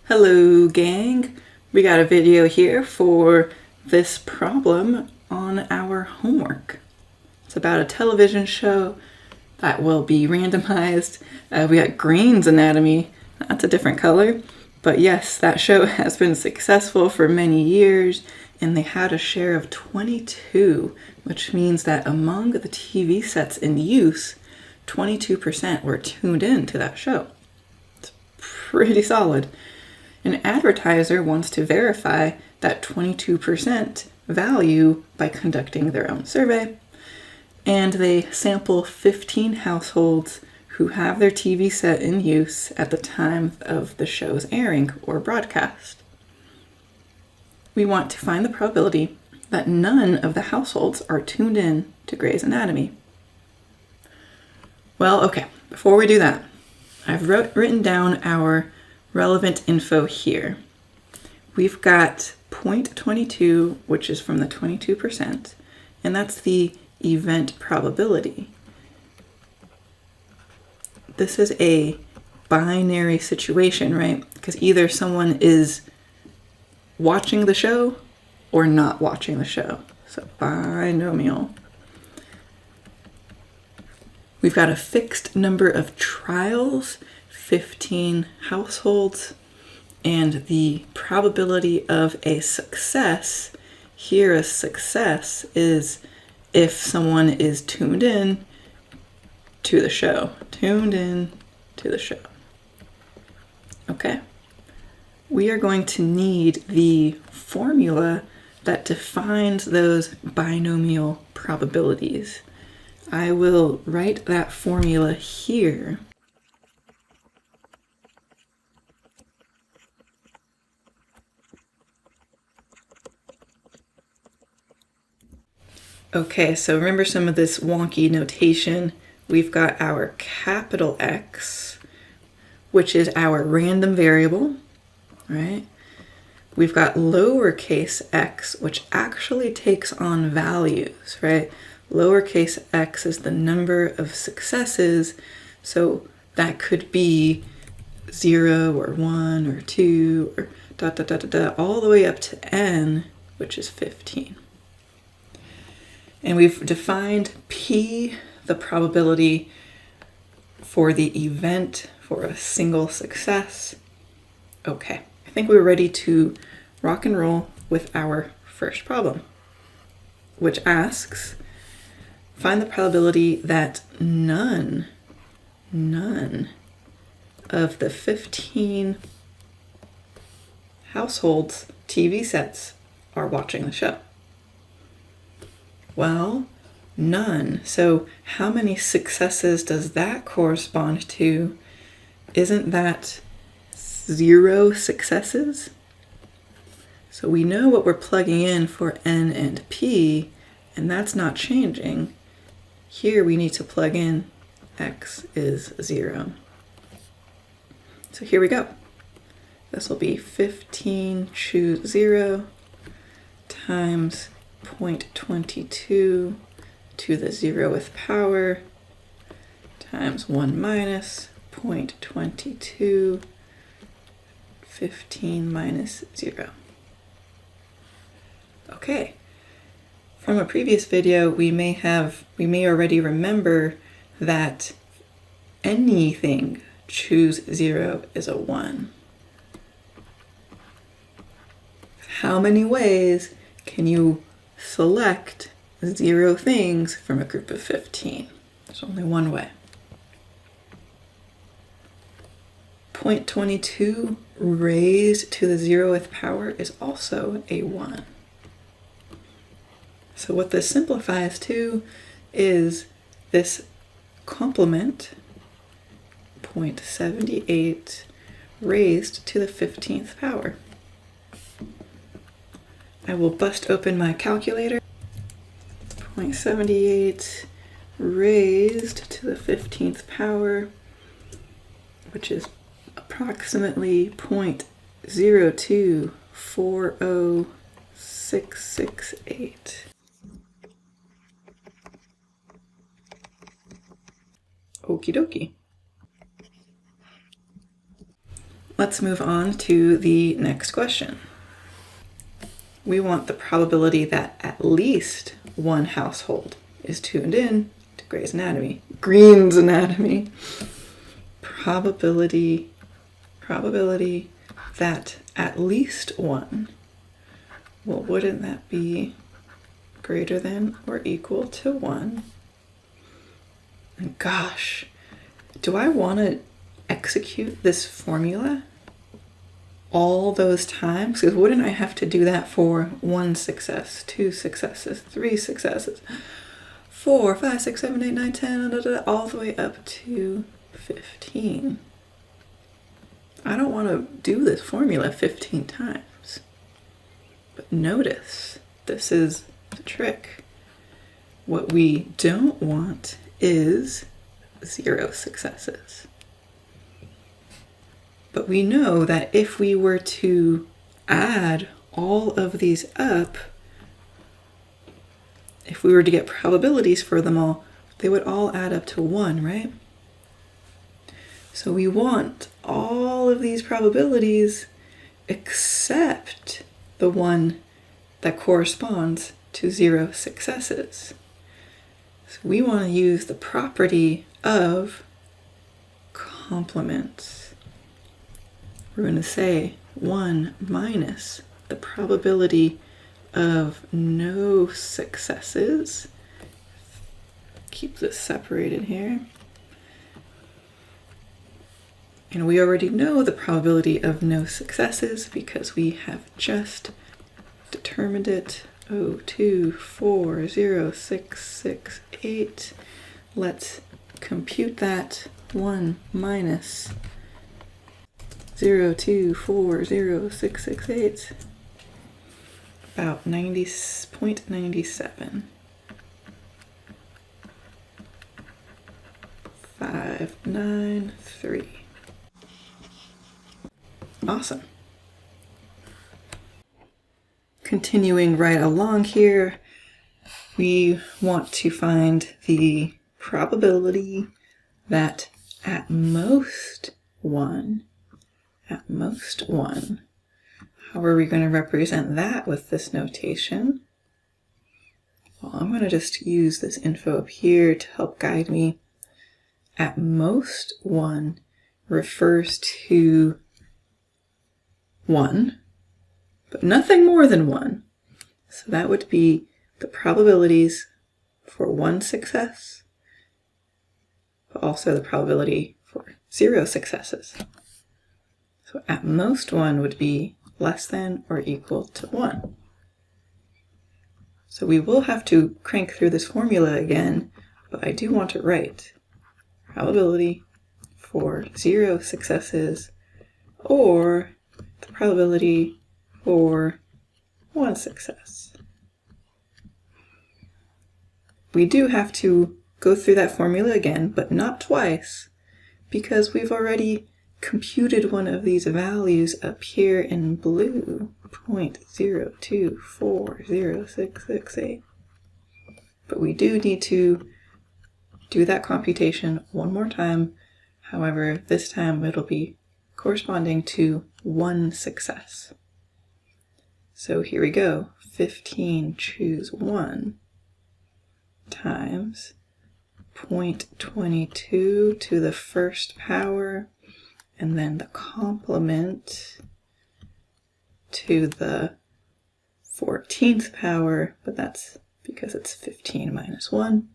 Hello gang, we got a video here for this problem on our homework. It's about a television show that will be randomized. We got Green's Anatomy, that's a different color, but yes, that show has been successful for many years and they had a share of 22, which means that among the TV sets in use, 22% were tuned in to that show. It's pretty solid. An advertiser wants to verify that 22% value by conducting their own survey, and they sample 15 households who have their TV set in use at the time of the show's airing or broadcast. We want to find the probability that none of the households are tuned in to Grey's Anatomy. Well, okay, before we do that, I've written down our relevant info here. We've got 0.22, which is from the 22%, and that's the event probability. This is a binary situation, right? Because either someone is watching the show or not watching the show. So binomial. We've got a fixed number of trials, 15 households, and the probability of a success, here a success is if someone is tuned in to the show. Tuned in to the show. Okay. We are going to need the formula that defines those binomial probabilities. I will write that formula here. Okay, so remember some of this wonky notation. We've got our capital X, which is our random variable, right? We've got lowercase x, which actually takes on values, right? Lowercase x is the number of successes, so that could be 0 or 1 or 2 or ... all the way up to n, which is 15. And we've defined P, the probability for the event for a single success. Okay, I think we're ready to rock and roll with our first problem, which asks, find the probability that none of the 15 households' TV sets are watching the show. Well, none. So how many successes does that correspond to? Isn't that 0 successes? So we know what we're plugging in for N and P, and that's not changing. Here we need to plug in X is 0. So here we go. This will be 15 choose 0 times 0.22 to the 0th power times 1 minus 0.22, 15 minus 0. Okay, from a previous video, we may already remember that anything choose 0 is a 1. How many ways can you select 0 things from a group of 15? There's only one way. 0.22 raised to the 0th power is also a 1. So what this simplifies to is this complement, 0.78 raised to the 15th power. I will bust open my calculator. 0.78 raised to the 15th power, which is approximately 0.0240668. Okie dokie. Let's move on to the next question. We want the probability that at least one household is tuned in to Grey's Anatomy. Green's Anatomy. Probability that at least one. Well, wouldn't that be greater than or equal to 1? And gosh, do I want to execute this formula all those times? Because wouldn't I have to do that for 1 success, 2 successes, 3 successes, 4, 5, 6, 7, 8, 9, 10, all the way up to 15? I don't want to do this formula 15 times. But notice, this is the trick. What we don't want is 0 successes. But we know that if we were to add all of these up, if we were to get probabilities for them all, they would all add up to 1, right? So we want all of these probabilities except the one that corresponds to 0 successes. So we want to use the property of complements. We're going to say 1 minus the probability of no successes. Keep this separated here. And we already know the probability of no successes because we have just determined it. 0, 2, 4, 0, 6, 6, 8. Let's compute that. 1 minus 0, 2, 4, 0, 6, 6, 8. About 0.97. 593. Awesome. Continuing right along here, we want to find the probability that at most one, how are we going to represent that with this notation? Well, I'm going to just use this info up here to help guide me. At most 1 refers to 1, but nothing more than 1. So that would be the probabilities for 1 success, but also the probability for 0 successes. So at most 1 would be less than or equal to 1. So we will have to crank through this formula again, but I do want to write probability for 0 successes or the probability for 1 success. We do have to go through that formula again, but not twice, because we've already computed one of these values up here in blue, 0.0240668. But we do need to do that computation one more time. However, this time it'll be corresponding to 1 success. So here we go. 15 choose 1 times 0.22 to the first power, and then the complement to the 14th power, but that's because it's 15 minus 1.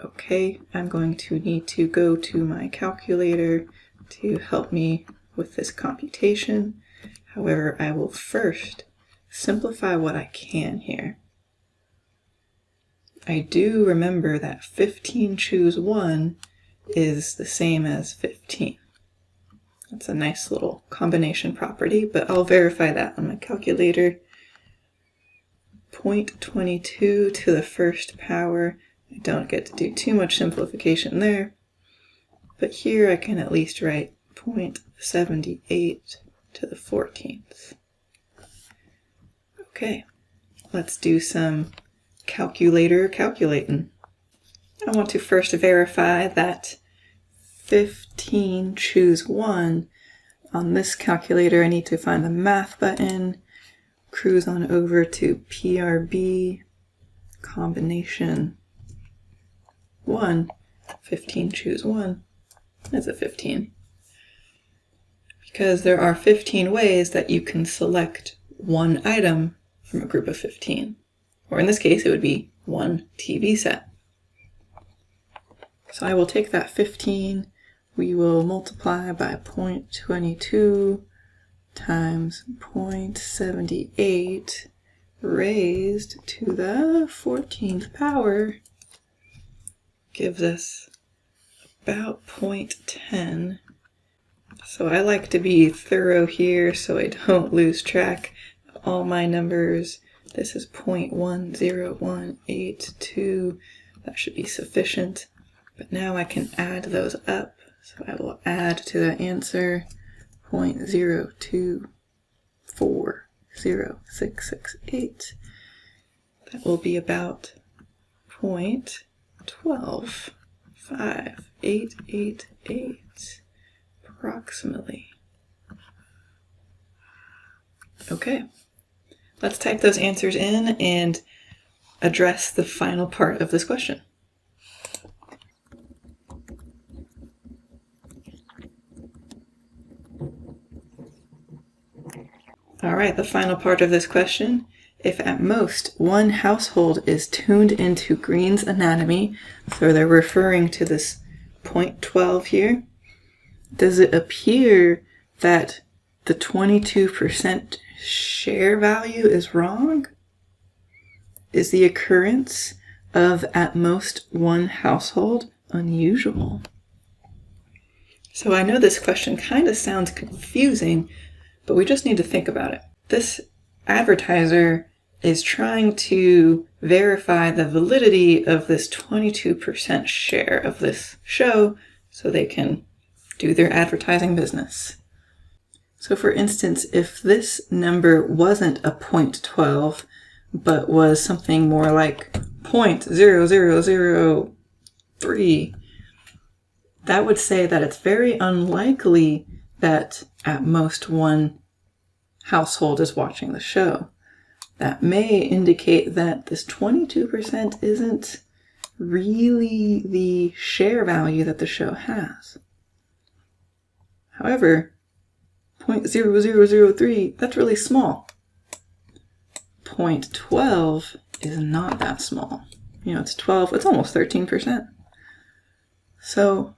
Okay, I'm going to need to go to my calculator to help me with this computation. However, I will first simplify what I can here. I do remember that 15 choose 1 is the same as 15. That's a nice little combination property, but I'll verify that on my calculator. 0.22 to the first power. I don't get to do too much simplification there, but here I can at least write 0.78 to the 14th. Okay, let's do some calculating. I want to first verify that 15, choose 1. On this calculator, I need to find the math button, cruise on over to PRB, combination 1, 15, choose 1. That's a 15. Because there are 15 ways that you can select one item from a group of 15. Or in this case, it would be one TV set. So I will take that 15, we will multiply by 0.22 times 0.78 raised to the 14th power, gives us about 0.10. So I like to be thorough here so I don't lose track of all my numbers. This is 0.10182. That should be sufficient. But now I can add those up. So I will add to that answer 0.0240668. That will be about 0.1258888 approximately. Okay, let's type those answers in and address the final part of this question. All right, the final part of this question. If at most one household is tuned into Green's anatomy, so they're referring to this 0.12 here, does it appear that the 22% share value is wrong? Is the occurrence of at most one household unusual? So I know this question kind of sounds confusing, but we just need to think about it. This advertiser is trying to verify the validity of this 22% share of this show so they can do their advertising business. So for instance, if this number wasn't a 0.12, but was something more like 0.0003, that would say that it's very unlikely that at most one household is watching the show. That may indicate that this 22% isn't really the share value that the show has. However, 0.0003, that's really small. 0.12 is not that small. You know, it's 12, it's almost 13%. So,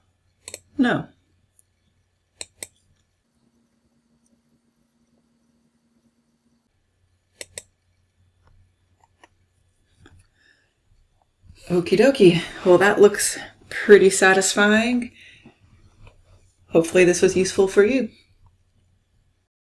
no. Okie dokie. Well, that looks pretty satisfying. Hopefully this was useful for you.